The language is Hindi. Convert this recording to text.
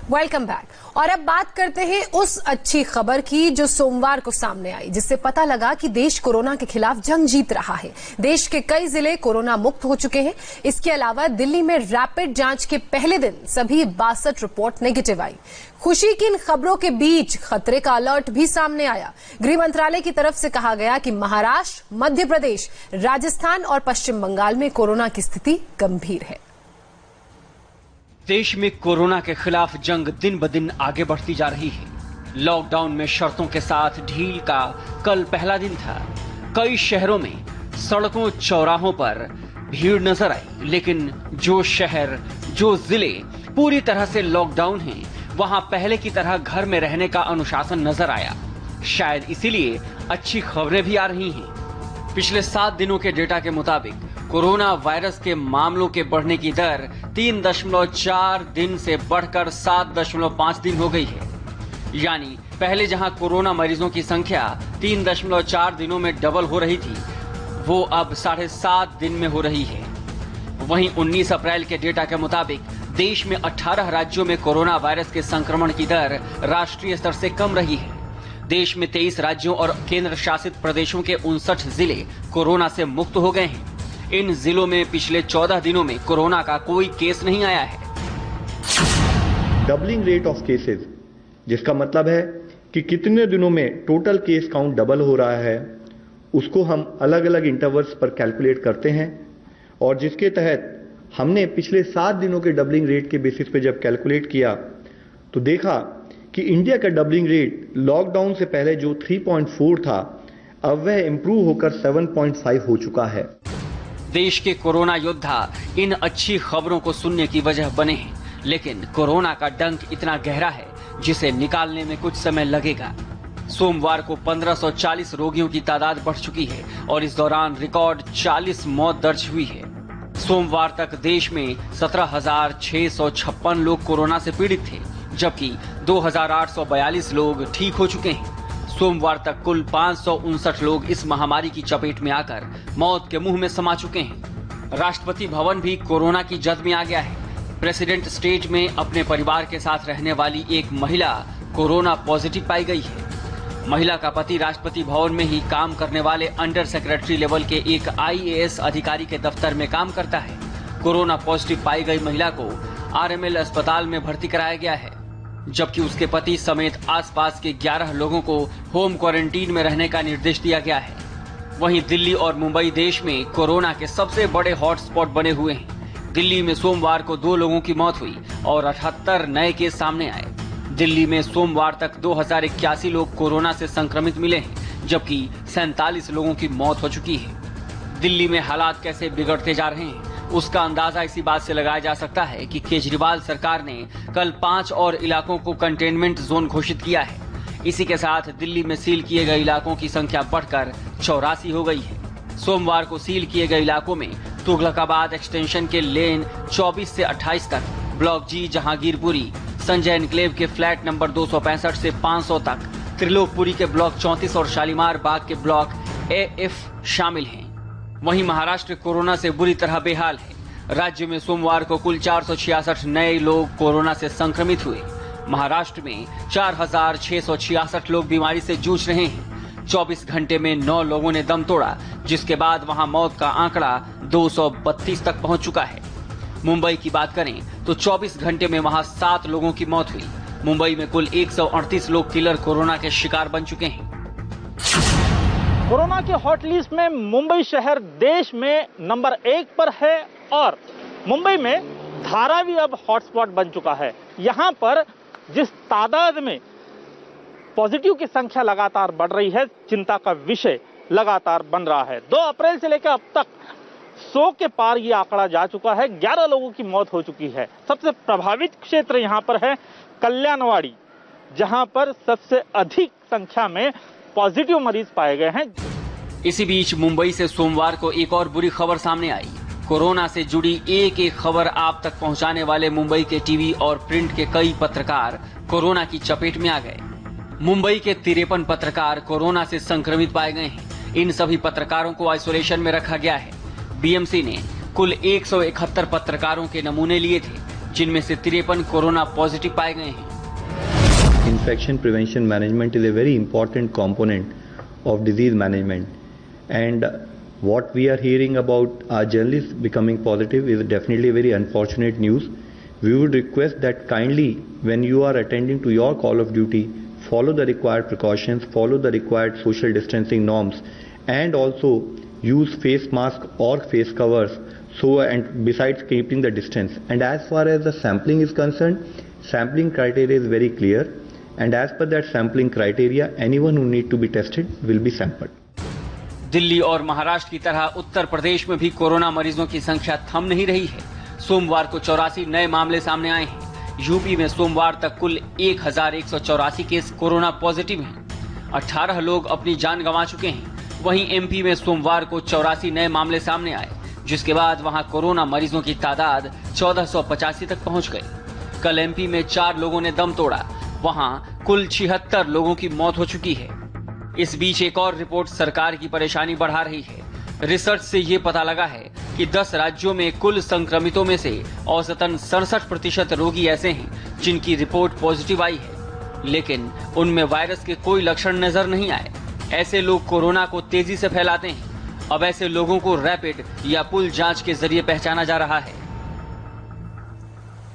Welcome back. और अब बात करते हैं उस अच्छी खबर की जो सोमवार को सामने आई, जिससे पता लगा कि देश कोरोना के खिलाफ जंग जीत रहा है। देश के कई जिले कोरोना मुक्त हो चुके हैं। इसके अलावा दिल्ली में रैपिड जांच के पहले दिन सभी 62 रिपोर्ट नेगेटिव आई। खुशी की इन खबरों के बीच खतरे का अलर्ट भी सामने आया। गृह मंत्रालय की तरफ से कहा गया कि महाराष्ट्र, मध्य प्रदेश, राजस्थान और पश्चिम बंगाल में कोरोना की स्थिति गंभीर है। देश में कोरोना के खिलाफ जंग दिन ब दिन आगे बढ़ती जा रही है। लॉकडाउन में शर्तों के साथ ढील का कल पहला दिन था। कई शहरों में सड़कों चौराहों पर भीड़ नजर आई, लेकिन जो शहर, जो जिले पूरी तरह से लॉकडाउन हैं, वहां पहले की तरह घर में रहने का अनुशासन नजर आया। शायद इसीलिए अच्छी खबरें भी आ रही हैं। पिछले 7 दिनों के डेटा के मुताबिक कोरोना वायरस के मामलों के बढ़ने की दर 3.4 दिन से बढ़कर 7.5 दिन हो गई है। यानी पहले जहां कोरोना मरीजों की संख्या 3.4 दिनों में डबल हो रही थी, वो अब 7.5 दिन में हो रही है। वहीं 19 अप्रैल के डेटा के मुताबिक देश में 18 राज्यों में कोरोना वायरस के संक्रमण की दर राष्ट्रीय स्तर से कम रही है। देश में 23 राज्यों और केंद्र शासित प्रदेशों के 59 जिले कोरोना से मुक्त हो गए हैं। इन जिलों में पिछले 14 दिनों में कोरोना का कोई केस नहीं आया है। डबलिंग रेट ऑफ केसेस, जिसका मतलब है कि कितने दिनों में टोटल केस काउंट डबल हो रहा है, उसको हम अलग अलग इंटरवल्स पर कैलकुलेट करते हैं। और जिसके तहत हमने पिछले 7 दिनों के डबलिंग रेट के बेसिस पे जब कैलकुलेट किया तो देखा कि इंडिया का डबलिंग रेट लॉकडाउन से पहले जो 3.4 था, अब वह इंप्रूव होकर 7.5 हो चुका है। देश के कोरोना योद्धा इन अच्छी खबरों को सुनने की वजह बने हैं, लेकिन कोरोना का डंक इतना गहरा है जिसे निकालने में कुछ समय लगेगा। सोमवार को 1540 रोगियों की तादाद बढ़ चुकी है और इस दौरान रिकॉर्ड 40 मौत दर्ज हुई है। सोमवार तक देश में 17,656 लोग कोरोना से पीड़ित थे, जबकि 2,842 लोग ठीक हो चुके हैं। सोमवार तक कुल 559 लोग इस महामारी की चपेट में आकर मौत के मुंह में समा चुके हैं। राष्ट्रपति भवन भी कोरोना की जद में आ गया है। प्रेसिडेंट स्टेट में अपने परिवार के साथ रहने वाली एक महिला कोरोना पॉजिटिव पाई गई है। महिला का पति राष्ट्रपति भवन में ही काम करने वाले अंडर सेक्रेटरी लेवल के एक IAS अधिकारी के दफ्तर में काम करता है। कोरोना पॉजिटिव पाई गई महिला को RML अस्पताल में भर्ती कराया गया है, जबकि उसके पति समेत आसपास के 11 लोगों को होम क्वारंटीन में रहने का निर्देश दिया गया है। वहीं दिल्ली और मुंबई देश में कोरोना के सबसे बड़े हॉटस्पॉट बने हुए हैं। दिल्ली में सोमवार को 2 लोगों की मौत हुई और 78 नए केस सामने आए। दिल्ली में सोमवार तक 2081 लोग कोरोना से संक्रमित मिले हैं, जबकि 47 लोगों की मौत हो चुकी है। दिल्ली में हालात कैसे बिगड़ते जा रहे हैं, उसका अंदाजा इसी बात से लगाया जा सकता है कि केजरीवाल सरकार ने कल 5 और इलाकों को कंटेनमेंट जोन घोषित किया है। इसी के साथ दिल्ली में सील किए गए इलाकों की संख्या बढ़कर 84 हो गई है। सोमवार को सील किए गए इलाकों में तुगलकाबाद एक्सटेंशन के लेन 24 से 28 तक, block G Jahangirpuri, Sanjay enclave के फ्लैट नंबर 265 से 500 तक, त्रिलोकपुरी के ब्लॉक 34 और शालीमार बाग के ब्लॉक AF शामिल हैं। वहीं महाराष्ट्र कोरोना से बुरी तरह बेहाल है। राज्य में सोमवार को कुल 466 नए लोग कोरोना से संक्रमित हुए। महाराष्ट्र में 4,666 लोग बीमारी से जूझ रहे हैं। 24 घंटे में 9 लोगों ने दम तोड़ा, जिसके बाद वहां मौत का आंकड़ा 232 तक पहुंच चुका है। मुंबई की बात करें तो 24 घंटे में वहां 7 लोगों की मौत हुई। मुंबई में कुल 138 लोग किलर कोरोना के शिकार बन चुके हैं। कोरोना के हॉट लिस्ट में मुंबई शहर देश में नंबर 1 पर है और मुंबई में धारावी अब हॉटस्पॉट बन चुका है। यहाँ पर जिस तादाद में पॉजिटिव की संख्या लगातार बढ़ रही है, चिंता का विषय लगातार बन रहा है। 2 अप्रैल से लेकर अब तक 100 के पार ये आंकड़ा जा चुका है। 11 लोगों की मौत हो चुकी है। सबसे प्रभावित क्षेत्र यहाँ पर है कल्याणवाड़ी, जहाँ पर सबसे अधिक संख्या में पॉजिटिव मरीज पाए गए हैं। इसी बीच मुंबई से सोमवार को एक और बुरी खबर सामने आई। कोरोना से जुड़ी एक एक खबर आप तक पहुंचाने वाले मुंबई के टीवी और प्रिंट के कई पत्रकार कोरोना की चपेट में आ गए। मुंबई के 53 पत्रकार कोरोना से संक्रमित पाए गए हैं। इन सभी पत्रकारों को आइसोलेशन में रखा गया है। BMC ने कुल 171 पत्रकारों के नमूने लिए थे, जिनमें से 53 कोरोना पॉजिटिव पाए गए हैं। Infection prevention management is a very important component of disease management, and what we are hearing about our journalists becoming positive is definitely very unfortunate news. We would request that kindly, when you are attending to your call of duty, follow the required precautions, follow the required social distancing norms, and also use face mask or face covers, and besides keeping the distance. And as far as the sampling is concerned, sampling criteria is very clear, and as per that sampling criteria, anyone who need to be tested will be sampled. Delhi और महाराष्ट्र की तरह उत्तर प्रदेश में भी कोरोना मरीजों की संख्या थम नहीं रही है। सोमवार को 84 नए मामले सामने आए हैं। यूपी में सोमवार तक कुल 1184 केस कोरोना पॉजिटिव हैं। 18 लोग अपनी जान गंवा चुके हैं। वहीं एमपी में सोमवार को 84 नए मामले सामने आए, जिसके बाद वहां कोरोना मरीजों की तादाद 1485 तक पहुंच गई। कल एमपी में 4 लोगों ने दम तोड़ा। वहां कुल 76 लोगों की मौत हो चुकी है। इस बीच एक और रिपोर्ट सरकार की परेशानी बढ़ा रही है। रिसर्च से ये पता लगा है कि 10 राज्यों में कुल संक्रमितों में से औसतन 67% रोगी ऐसे हैं जिनकी रिपोर्ट पॉजिटिव आई है, लेकिन उनमें वायरस के कोई लक्षण नजर नहीं आए। ऐसे लोग कोरोना को तेजी से फैलाते हैं। अब ऐसे लोगों को रैपिड या पुल जांच के जरिए पहचाना जा रहा है।